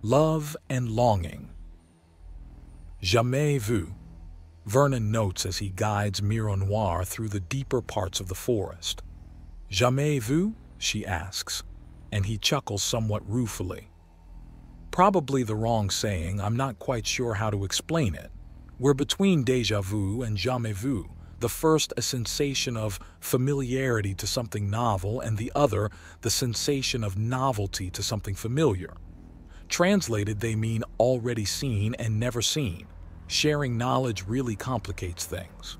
Love and longing. Jamais vu, Vernon notes as he guides Mironoir through the deeper parts of the forest. Jamais vu? She asks, and he chuckles somewhat ruefully. Probably the wrong saying, I'm not quite sure how to explain it. We're between déjà vu and jamais vu, the first a sensation of familiarity to something novel and the other the sensation of novelty to something familiar. Translated, they mean already seen and never seen. Sharing knowledge really complicates things.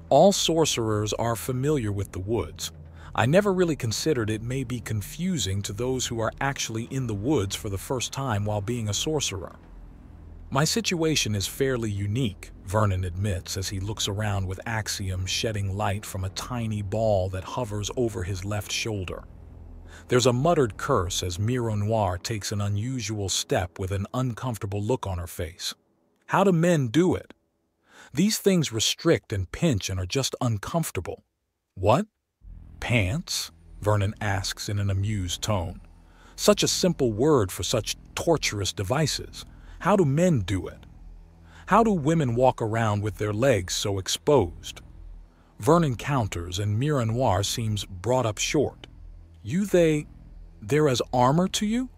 All sorcerers are familiar with the woods. I never really considered it may be confusing to those who are actually in the woods for the first time while being a sorcerer. My situation is fairly unique, Vernon admits as he looks around with Axiom shedding light from a tiny ball that hovers over his left shoulder. There's a muttered curse as Mironoir takes an unusual step with an uncomfortable look on her face. How do men do it? These things restrict and pinch and are just uncomfortable. What? Pants? Vernon asks in an amused tone. Such a simple word for such torturous devices. How do men do it? How do women walk around with their legs so exposed? Vernon counters and Mironoir seems brought up short. They're as armor to you?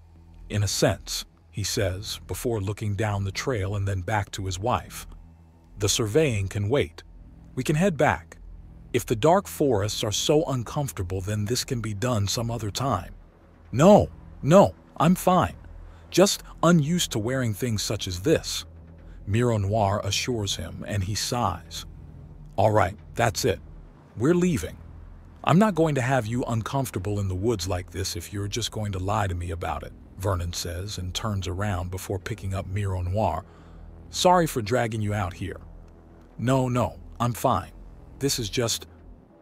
In a sense, he says, before looking down the trail and then back to his wife. The surveying can wait. We can head back. If the dark forests are so uncomfortable, then this can be done some other time. No, I'm fine. Just unused to wearing things such as this, Mironoir assures him, and he sighs. All right, that's it. We're leaving. I'm not going to have you uncomfortable in the woods like this if you're just going to lie to me about it, Vernon says and turns around before picking up Mironoir. Sorry for dragging you out here. No, I'm fine. This is just...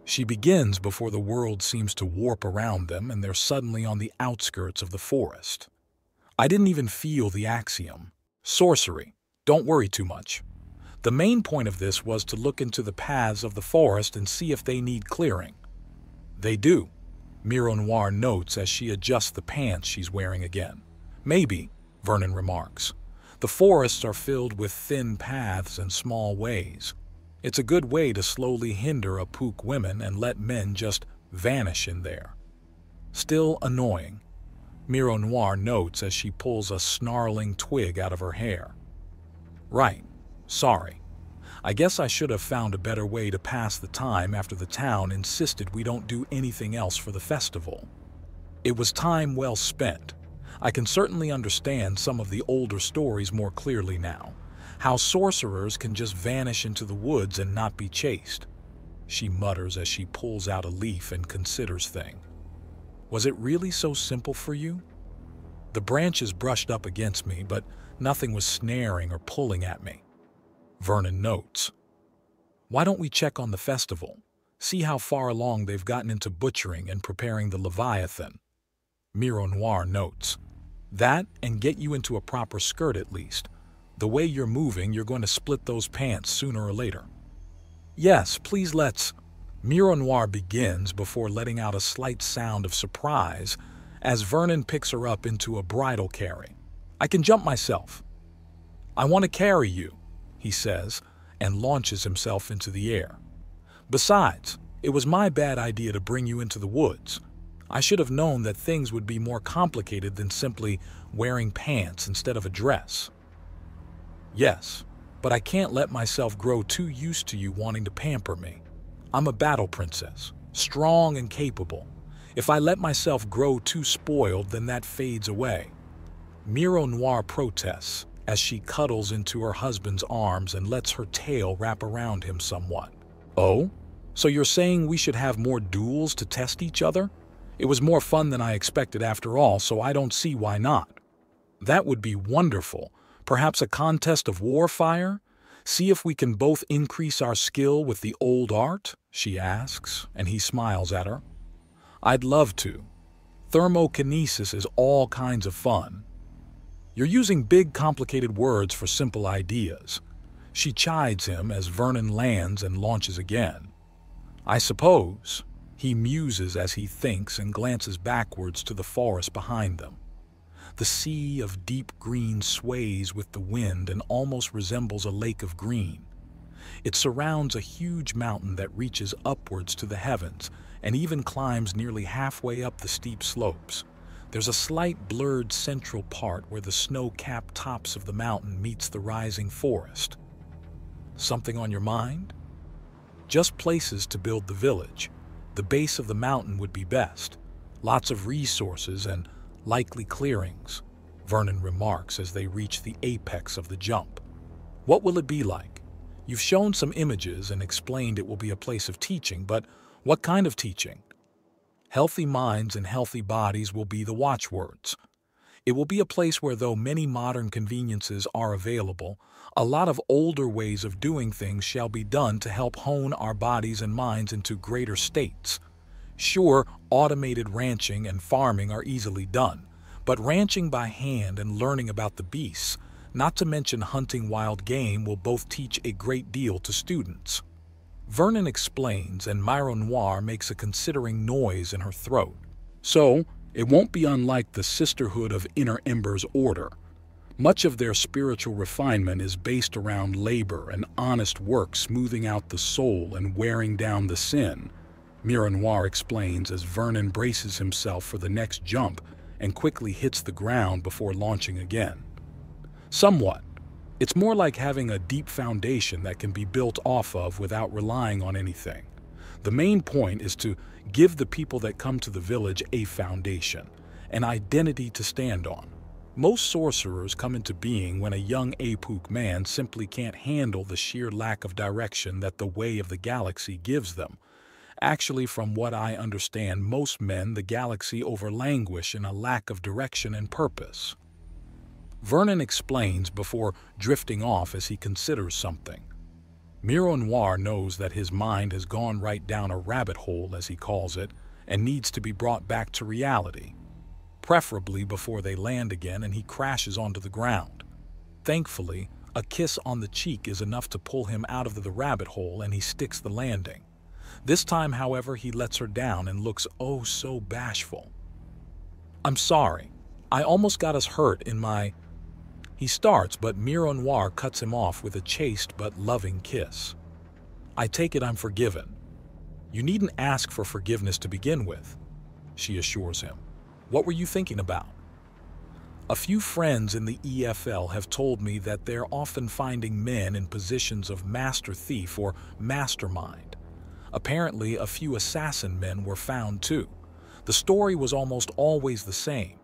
She begins before the world seems to warp around them and they're suddenly on the outskirts of the forest. I didn't even feel the axiom. Sorcery. Don't worry too much. The main point of this was to look into the paths of the forest and see if they need clearing. They do, Mironoir notes as she adjusts the pants she's wearing again. Maybe, Vernon remarks. The forests are filled with thin paths and small ways. It's a good way to slowly hinder Apuk women and let men just vanish in there. Still annoying, Mironoir notes as she pulls a snarling twig out of her hair. Right, sorry. I guess I should have found a better way to pass the time after the town insisted we don't do anything else for the festival. It was time well spent. I can certainly understand some of the older stories more clearly now. How sorcerers can just vanish into the woods and not be chased. She mutters as she pulls out a leaf and considers things. Was it really so simple for you? The branches brushed up against me, but nothing was snaring or pulling at me. Vernon notes. Why don't we check on the festival? See how far along they've gotten into butchering and preparing the Leviathan. Mironoir notes. That and get you into a proper skirt at least. The way you're moving, you're going to split those pants sooner or later. Yes, please let's... Mironoir begins before letting out a slight sound of surprise as Vernon picks her up into a bridal carry. I can jump myself. I want to carry you, he says, and launches himself into the air. Besides, it was my bad idea to bring you into the woods. I should have known that things would be more complicated than simply wearing pants instead of a dress. Yes, but I can't let myself grow too used to you wanting to pamper me. I'm a battle princess, strong and capable. If I let myself grow too spoiled, then that fades away. Mironoir protests as she cuddles into her husband's arms and lets her tail wrap around him somewhat. Oh? So you're saying we should have more duels to test each other? It was more fun than I expected after all, so I don't see why not. That would be wonderful. Perhaps a contest of war fire? See if we can both increase our skill with the old art? She asks, and he smiles at her. I'd love to. Thermokinesis is all kinds of fun. You're using big, complicated words for simple ideas. She chides him as Vernon lands and launches again. I suppose, he muses as he thinks and glances backwards to the forest behind them. The sea of deep green sways with the wind and almost resembles a lake of green. It surrounds a huge mountain that reaches upwards to the heavens and even climbs nearly halfway up the steep slopes. There's a slight blurred central part where the snow-capped tops of the mountain meets the rising forest. Something on your mind? Just places to build the village. The base of the mountain would be best. Lots of resources and likely clearings, Vernon remarks as they reach the apex of the jump. What will it be like? You've shown some images and explained it will be a place of teaching, but what kind of teaching? Healthy minds and healthy bodies will be the watchwords. It will be a place where, though many modern conveniences are available, a lot of older ways of doing things shall be done to help hone our bodies and minds into greater states. Sure, automated ranching and farming are easily done, but ranching by hand and learning about the beasts, not to mention hunting wild game, will both teach a great deal to students. Vernon explains, and Mironoir makes a considering noise in her throat. So, it won't be unlike the Sisterhood of Inner Ember's order. Much of their spiritual refinement is based around labor and honest work, smoothing out the soul and wearing down the sin, Mironoir explains as Vernon braces himself for the next jump and quickly hits the ground before launching again. Somewhat. It's more like having a deep foundation that can be built off of without relying on anything. The main point is to give the people that come to the village a foundation, an identity to stand on. Most sorcerers come into being when a young Apuk man simply can't handle the sheer lack of direction that the way of the galaxy gives them. Actually, from what I understand, most men the galaxy overlanguish in a lack of direction and purpose. Vernon explains before drifting off as he considers something. Mironoir knows that his mind has gone right down a rabbit hole, as he calls it, and needs to be brought back to reality, preferably before they land again and he crashes onto the ground. Thankfully, a kiss on the cheek is enough to pull him out of the rabbit hole and he sticks the landing. This time, however, he lets her down and looks oh so bashful. "I'm sorry. I almost got us hurt in my..." He starts, but Mironoir cuts him off with a chaste but loving kiss. "I take it I'm forgiven." "You needn't ask for forgiveness to begin with," she assures him. "What were you thinking about?" "A few friends in the EFL have told me that they're often finding men in positions of master thief or mastermind. Apparently, a few assassin men were found too. The story was almost always the same.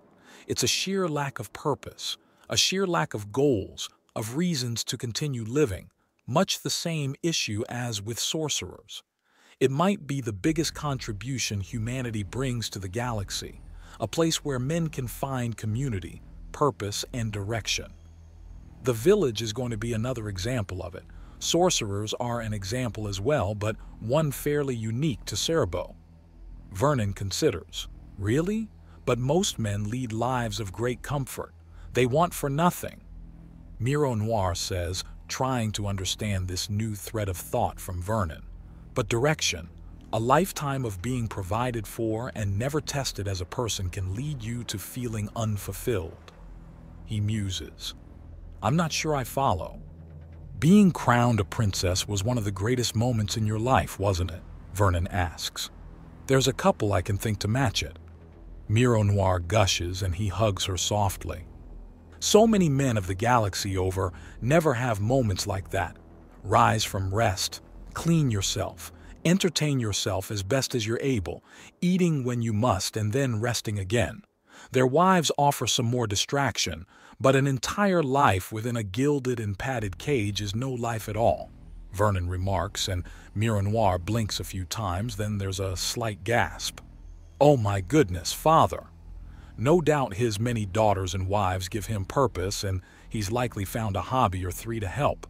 It's a sheer lack of purpose, a sheer lack of goals, of reasons to continue living, much the same issue as with sorcerers. It might be the biggest contribution humanity brings to the galaxy, a place where men can find community, purpose, and direction. The village is going to be another example of it. Sorcerers are an example as well, but one fairly unique to Cerebro." Vernon considers. "Really? But most men lead lives of great comfort. They want for nothing." Mironoir says, trying to understand this new thread of thought from Vernon. "But direction, a lifetime of being provided for and never tested as a person, can lead you to feeling unfulfilled." He muses. "I'm not sure I follow." "Being crowned a princess was one of the greatest moments in your life, wasn't it?" Vernon asks. "There's a couple I can think to match it." Mironoir gushes and he hugs her softly. "So many men of the galaxy over never have moments like that. Rise from rest, clean yourself, entertain yourself as best as you're able, eating when you must and then resting again. Their wives offer some more distraction, but an entire life within a gilded and padded cage is no life at all," Vernon remarks, and Mironoir blinks a few times, then there's a slight gasp. "Oh my goodness, father!" No doubt his many daughters and wives give him purpose, and he's likely found a hobby or three to help.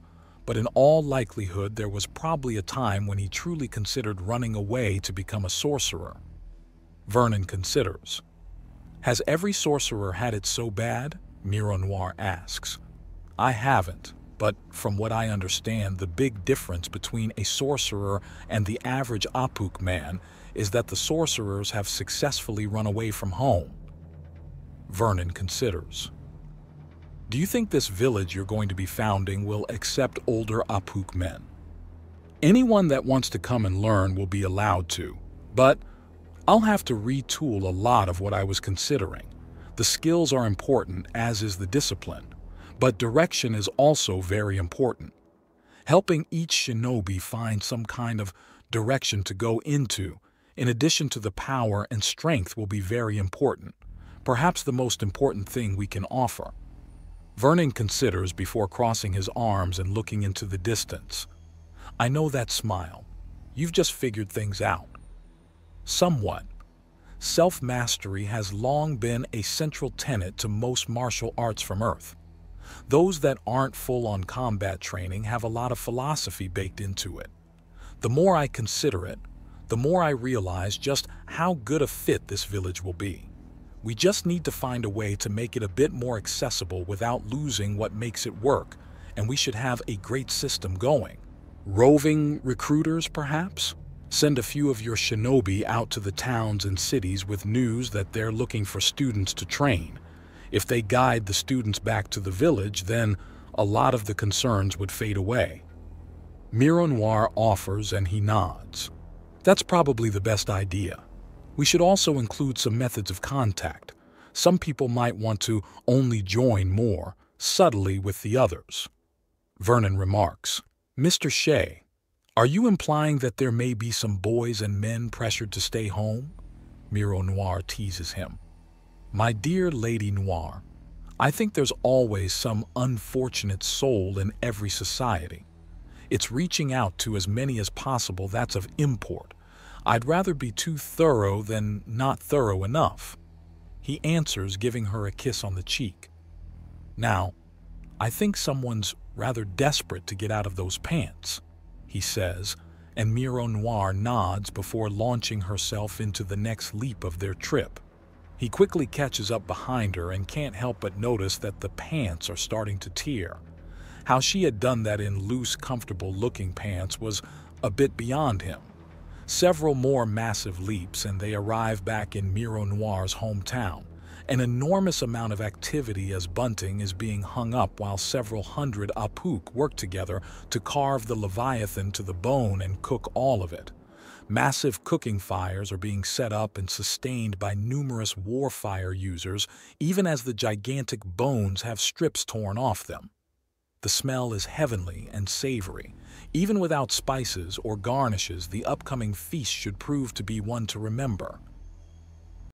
But in all likelihood, there was probably a time when he truly considered running away to become a sorcerer. Vernon considers. "Has every sorcerer had it so bad?" Mironoir asks. "I haven't, but from what I understand, the big difference between a sorcerer and the average Apuk man is that the sorcerers have successfully run away from home." Vernon considers. Do you think this village you're going to be founding will accept older Apuk men? Anyone that wants to come and learn will be allowed to, but I'll have to retool a lot of what I was considering. The skills are important, as is the discipline, but direction is also very important. Helping each shinobi find some kind of direction to go into, in addition to the power and strength, will be very important. Perhaps the most important thing we can offer. Vernon considers before crossing his arms and looking into the distance. I know that smile. You've just figured things out. Somewhat. Self-mastery has long been a central tenet to most martial arts from Earth. Those that aren't full-on combat training have a lot of philosophy baked into it. The more I consider it, the more I realize just how good a fit this village will be. We just need to find a way to make it a bit more accessible without losing what makes it work, and we should have a great system going. Roving recruiters, perhaps? Send a few of your shinobi out to the towns and cities with news that they're looking for students to train. If they guide the students back to the village, then a lot of the concerns would fade away. Mironoir offers and he nods. That's probably the best idea. We should also include some methods of contact. Some people might want to only join more subtly with the others. Vernon remarks, Mr. Shea, are you implying that there may be some boys and men pressured to stay home? Mironoir teases him. My dear Lady Noir, I think there's always some unfortunate soul in every society. It's reaching out to as many as possible that's of import. I'd rather be too thorough than not thorough enough. He answers, giving her a kiss on the cheek. Now, I think someone's rather desperate to get out of those pants, he says, and Mironoir nods before launching herself into the next leap of their trip. He quickly catches up behind her and can't help but notice that the pants are starting to tear. How she had done that in loose, comfortable-looking pants was a bit beyond him. Several more massive leaps and they arrive back in Mironoir's hometown. An enormous amount of activity as bunting is being hung up while several hundred Apuk work together to carve the Leviathan to the bone and cook all of it. Massive cooking fires are being set up and sustained by numerous war fire users, even as the gigantic bones have strips torn off them. The smell is heavenly and savory. Even without spices or garnishes, the upcoming feast should prove to be one to remember.